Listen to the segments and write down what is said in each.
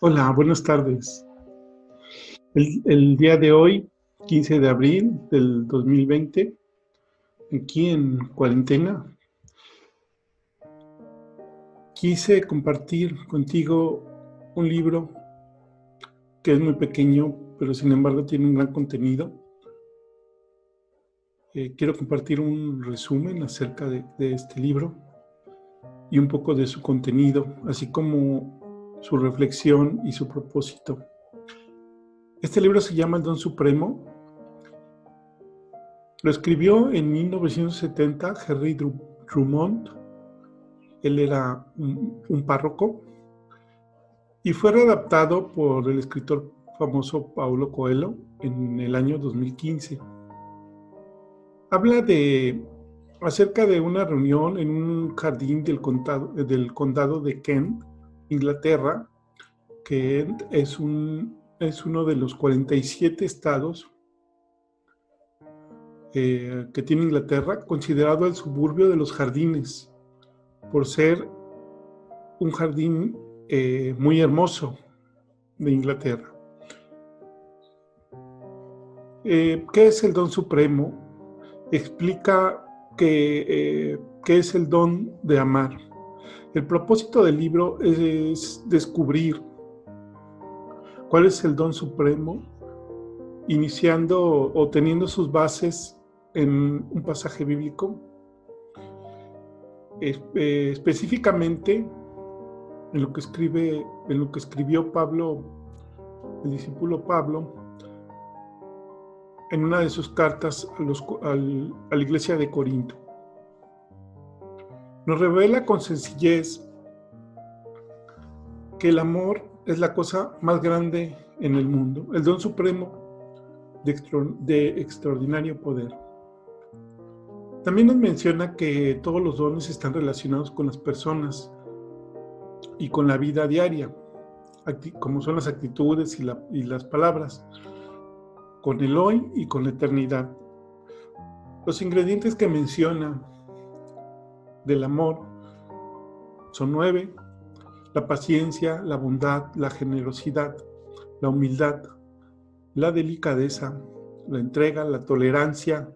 Hola, buenas tardes. El día de hoy, 15 de abril del 2020, aquí en cuarentena, quise compartir contigo un libro que es muy pequeño, pero sin embargo tiene un gran contenido. Quiero compartir un resumen acerca de este libro y un poco de su contenido, así como su reflexión y su propósito. Este libro se llama El Don Supremo. Lo escribió en 1970 Henry Drummond. Él era un párroco y fue readaptado por el escritor famoso Paulo Coelho en el año 2015. Habla acerca de una reunión en un jardín del condado de Kent, Inglaterra. Kent es uno de los 47 estados que tiene Inglaterra, considerado el suburbio de los jardines, por ser un jardín muy hermoso de Inglaterra. ¿Qué es el don supremo? Explica qué es el don de amar. El propósito del libro es descubrir cuál es el don supremo, iniciando o teniendo sus bases en un pasaje bíblico, específicamente en lo que escribió Pablo, el discípulo Pablo, en una de sus cartas a la iglesia de Corinto. Nos revela con sencillez que el amor es la cosa más grande en el mundo, el don supremo de extraordinario poder. También nos menciona que todos los dones están relacionados con las personas y con la vida diaria, como son las actitudes y las palabras, con el hoy y con la eternidad. Los ingredientes que menciona del amor son 9: la paciencia, la bondad, la generosidad, la humildad, la delicadeza, la entrega, la tolerancia,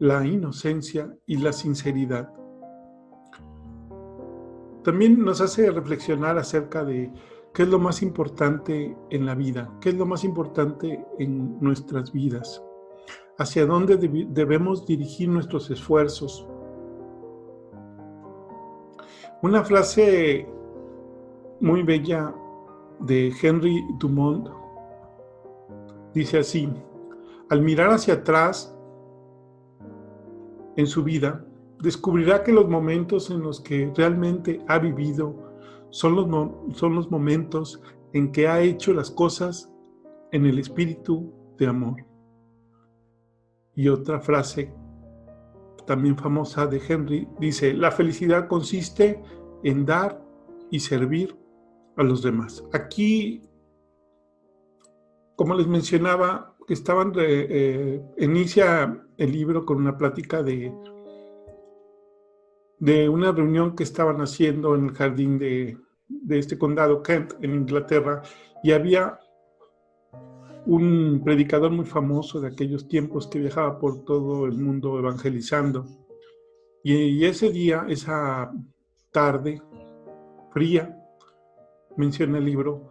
la inocencia y la sinceridad. También nos hace reflexionar acerca de qué es lo más importante en la vida, qué es lo más importante en nuestras vidas, hacia dónde debemos dirigir nuestros esfuerzos. Una frase muy bella de Henry Dumont dice así: al mirar hacia atrás en su vida, descubrirá que los momentos en los que realmente ha vivido son los momentos en que ha hecho las cosas en el espíritu de amor. Y otra frase también famosa de Henry dice: la felicidad consiste en dar y servir a los demás. Aquí, como les mencionaba, inicia el libro con una plática de una reunión que estaban haciendo en el jardín de este condado Kent, en Inglaterra, y había un predicador muy famoso de aquellos tiempos que viajaba por todo el mundo evangelizando. Y ese día, esa tarde fría, menciona el libro,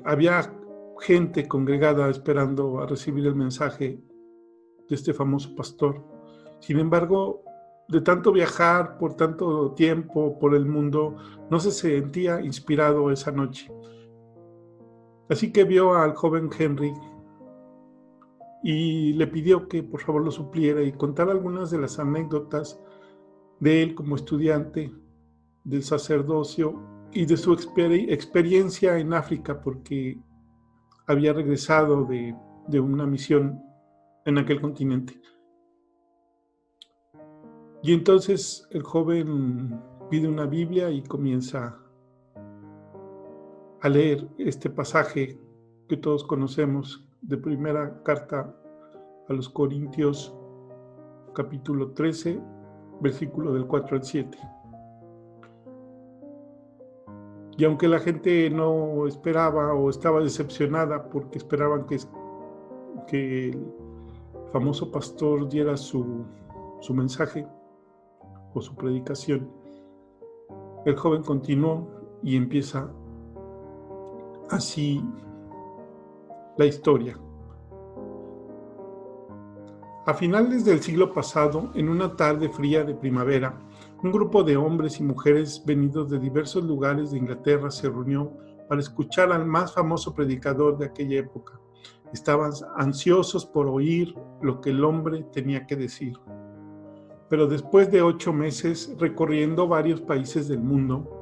había gente congregada esperando a recibir el mensaje de este famoso pastor. Sin embargo, de tanto viajar por tanto tiempo por el mundo, no se sentía inspirado esa noche. Así que vio al joven Henry y le pidió que por favor lo supliera y contara algunas de las anécdotas de él como estudiante del sacerdocio y de su experiencia en África, porque había regresado de una misión en aquel continente. Y entonces el joven pide una Biblia y comienza a leer este pasaje que todos conocemos de primera carta a los Corintios, capítulo 13, versículo del 4 al 7. Y aunque la gente no esperaba o estaba decepcionada porque esperaban que el famoso pastor diera su mensaje o su predicación, el joven continuó y empieza así la historia. A finales del siglo pasado, en una tarde fría de primavera, un grupo de hombres y mujeres venidos de diversos lugares de Inglaterra se reunió para escuchar al más famoso predicador de aquella época. Estaban ansiosos por oír lo que el hombre tenía que decir. Pero después de 8 meses recorriendo varios países del mundo,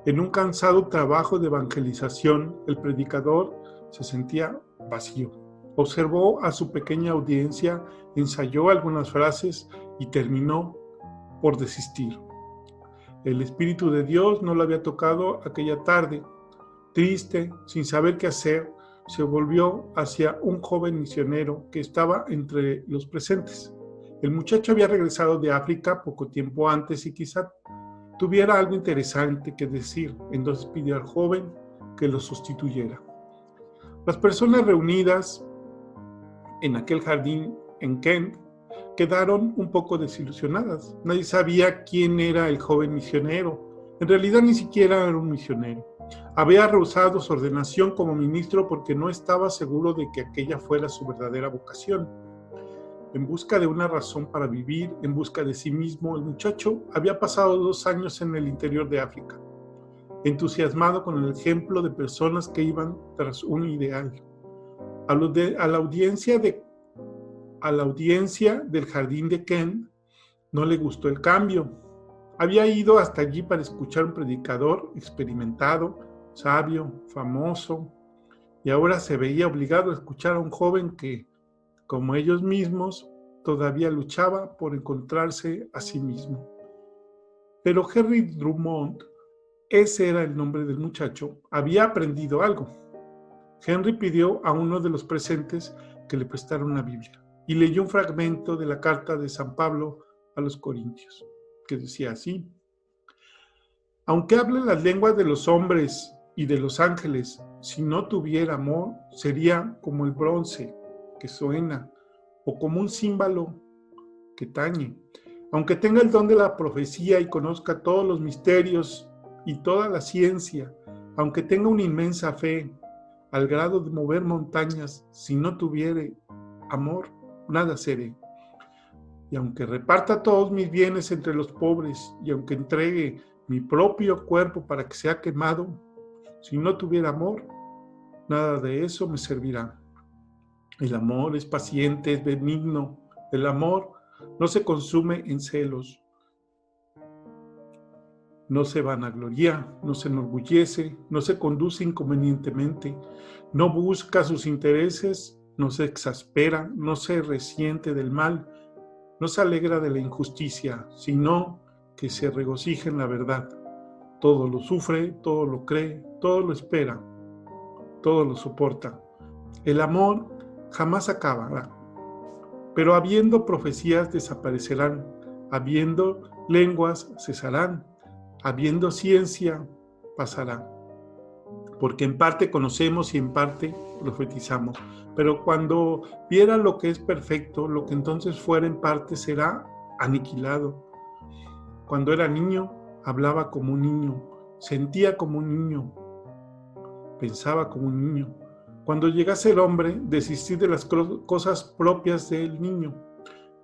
en un cansado trabajo de evangelización, el predicador se sentía vacío. Observó a su pequeña audiencia, ensayó algunas frases y terminó por desistir. El Espíritu de Dios no lo había tocado aquella tarde. Triste, sin saber qué hacer, se volvió hacia un joven misionero que estaba entre los presentes. El muchacho había regresado de África poco tiempo antes y quizá tuviera algo interesante que decir, entonces pidió al joven que lo sustituyera. Las personas reunidas en aquel jardín en Kent quedaron un poco desilusionadas. Nadie sabía quién era el joven misionero. En realidad ni siquiera era un misionero. Había rehusado su ordenación como ministro porque no estaba seguro de que aquella fuera su verdadera vocación. En busca de una razón para vivir, en busca de sí mismo, el muchacho había pasado 2 años en el interior de África, entusiasmado con el ejemplo de personas que iban tras un ideal. A la audiencia del jardín de Kent no le gustó el cambio. Había ido hasta allí para escuchar a un predicador experimentado, sabio, famoso, y ahora se veía obligado a escuchar a un joven que, como ellos mismos, todavía luchaba por encontrarse a sí mismo. Pero Henry Drummond, ese era el nombre del muchacho, había aprendido algo. Henry pidió a uno de los presentes que le prestara una Biblia y leyó un fragmento de la carta de San Pablo a los Corintios, que decía así: aunque hable las lenguas de los hombres y de los ángeles, si no tuviera amor, sería como el bronce que suena o como un címbalo que tañe. Aunque tenga el don de la profecía y conozca todos los misterios y toda la ciencia, aunque tenga una inmensa fe al grado de mover montañas, si no tuviere amor, nada seré. Y aunque reparta todos mis bienes entre los pobres, y aunque entregue mi propio cuerpo para que sea quemado, si no tuviera amor, nada de eso me servirá. El amor es paciente, es benigno. El amor no se consume en celos, no se vanagloria, no se enorgullece, no se conduce inconvenientemente, no busca sus intereses, no se exaspera, no se resiente del mal, no se alegra de la injusticia, sino que se regocija en la verdad. Todo lo sufre, todo lo cree, todo lo espera, todo lo soporta. El amor jamás acabará, pero habiendo profecías desaparecerán, habiendo lenguas cesarán, habiendo ciencia pasará. Porque en parte conocemos y en parte profetizamos. Pero cuando viera lo que es perfecto, lo que entonces fuera en parte será aniquilado. Cuando era niño, hablaba como un niño, sentía como un niño, pensaba como un niño. Cuando llegase el hombre, desistí de las cosas propias del niño,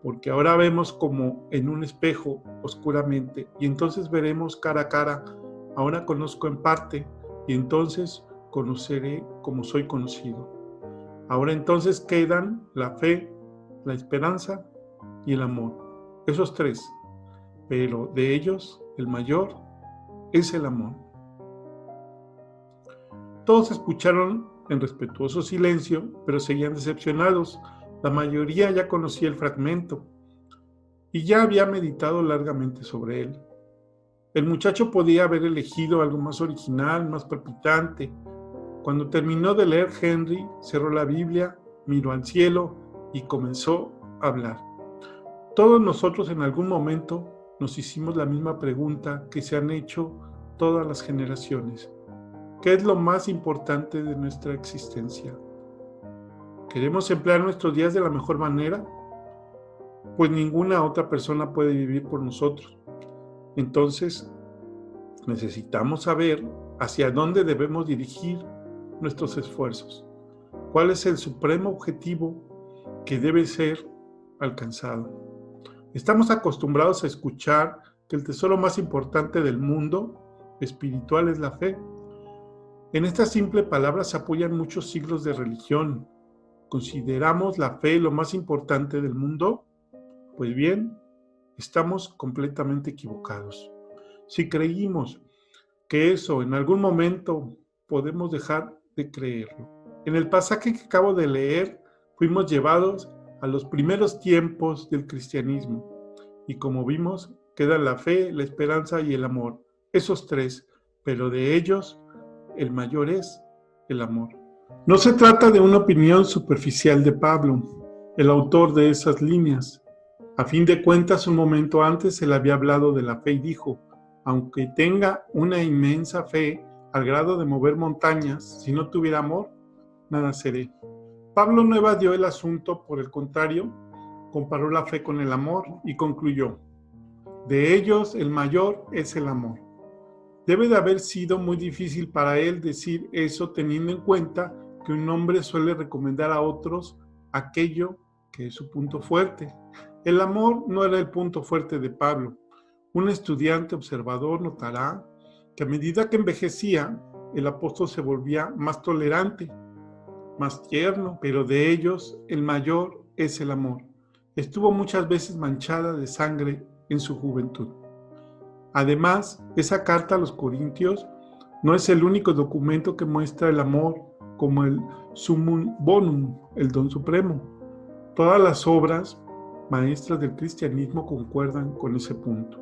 porque ahora vemos como en un espejo oscuramente, y entonces veremos cara a cara. Ahora conozco en parte, y entonces conoceré como soy conocido. Ahora entonces quedan la fe, la esperanza y el amor. Esos 3, pero de ellos el mayor es el amor. Todos escucharon en respetuoso silencio, pero seguían decepcionados. La mayoría ya conocía el fragmento y ya había meditado largamente sobre él. El muchacho podía haber elegido algo más original, más palpitante. Cuando terminó de leer, Henry cerró la Biblia, miró al cielo y comenzó a hablar. Todos nosotros en algún momento nos hicimos la misma pregunta que se han hecho todas las generaciones. ¿Qué es lo más importante de nuestra existencia? ¿Queremos emplear nuestros días de la mejor manera? Pues ninguna otra persona puede vivir por nosotros. Entonces, necesitamos saber hacia dónde debemos dirigir nuestros esfuerzos. ¿Cuál es el supremo objetivo que debe ser alcanzado? Estamos acostumbrados a escuchar que el tesoro más importante del mundo espiritual es la fe. En esta simple palabra se apoyan muchos siglos de religión. ¿Consideramos la fe lo más importante del mundo? Pues bien, estamos completamente equivocados. Si creímos que eso en algún momento podemos dejar de creerlo. En el pasaje que acabo de leer, fuimos llevados a los primeros tiempos del cristianismo y como vimos, quedan la fe, la esperanza y el amor. Esos tres, pero de ellos, el mayor es el amor. No se trata de una opinión superficial de Pablo, el autor de esas líneas. A fin de cuentas, un momento antes él había hablado de la fe y dijo: aunque tenga una inmensa fe al grado de mover montañas, si no tuviera amor, nada seré. Pablo no evadió el asunto, por el contrario, comparó la fe con el amor y concluyó: de ellos el mayor es el amor. Debe de haber sido muy difícil para él decir eso, teniendo en cuenta que un hombre suele recomendar a otros aquello que es su punto fuerte. El amor no era el punto fuerte de Pablo. Un estudiante observador notará que a medida que envejecía, el apóstol se volvía más tolerante, más tierno, pero de ellos el mayor es el amor. Estuvo muchas veces manchada de sangre en su juventud. Además, esa carta a los Corintios no es el único documento que muestra el amor como el summum bonum, el don supremo. Todas las obras maestras del cristianismo concuerdan con ese punto.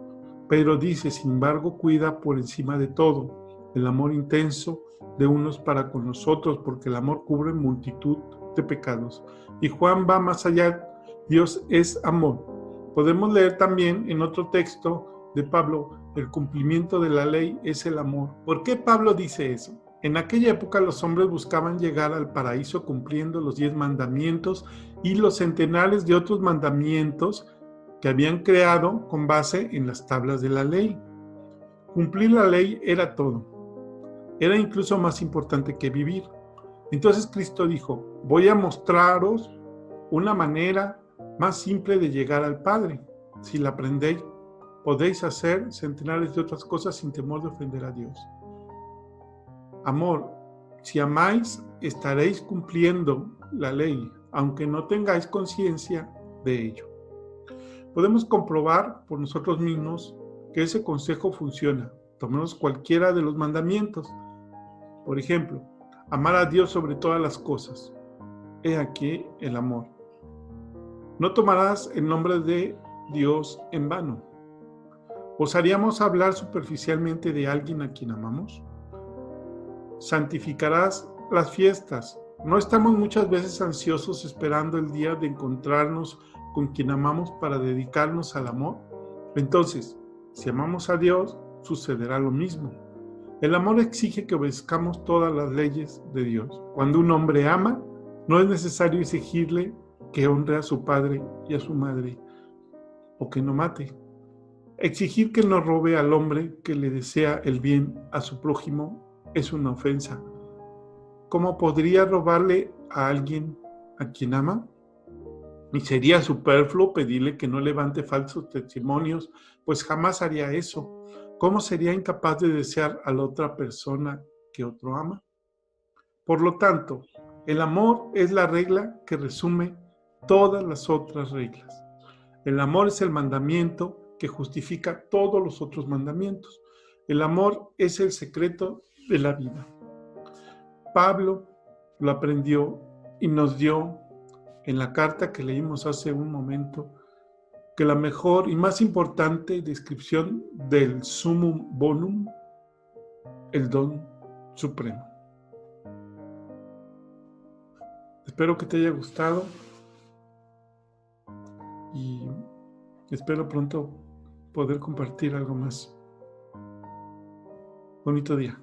Pedro dice: sin embargo, cuida por encima de todo el amor intenso de unos para con los otros, porque el amor cubre multitud de pecados. Y Juan va más allá: Dios es amor. Podemos leer también en otro texto de Pablo: el cumplimiento de la ley es el amor. ¿Por qué Pablo dice eso? En aquella época los hombres buscaban llegar al paraíso cumpliendo los 10 mandamientos y los centenares de otros mandamientos que habían creado con base en las tablas de la ley. Cumplir la ley era todo. Era incluso más importante que vivir. Entonces Cristo dijo: voy a mostraros una manera más simple de llegar al Padre. Si la aprendéis, podéis hacer centenares de otras cosas sin temor de ofender a Dios. Amor, si amáis, estaréis cumpliendo la ley, aunque no tengáis conciencia de ello. Podemos comprobar por nosotros mismos que ese consejo funciona. Tomemos cualquiera de los mandamientos. Por ejemplo, amar a Dios sobre todas las cosas. He aquí el amor. No tomarás el nombre de Dios en vano. ¿Osaríamos hablar superficialmente de alguien a quien amamos? Santificarás las fiestas. ¿No estamos muchas veces ansiosos esperando el día de encontrarnos con quien amamos para dedicarnos al amor? Entonces, si amamos a Dios, sucederá lo mismo. El amor exige que obedezcamos todas las leyes de Dios. Cuando un hombre ama, no es necesario exigirle que honre a su padre y a su madre, o que no mate. Exigir que no robe al hombre que le desea el bien a su prójimo es una ofensa. ¿Cómo podría robarle a alguien a quien ama? Y sería superfluo pedirle que no levante falsos testimonios, pues jamás haría eso. ¿Cómo sería incapaz de desear a la otra persona que otro ama? Por lo tanto, el amor es la regla que resume todas las otras reglas. El amor es el mandamiento que justifica todos los otros mandamientos. El amor es el secreto de la vida. Pablo lo aprendió y nos dio en la carta que leímos hace un momento que la mejor y más importante descripción del summum bonum, el don supremo. Espero que te haya gustado y espero pronto poder compartir algo más. Bonito día.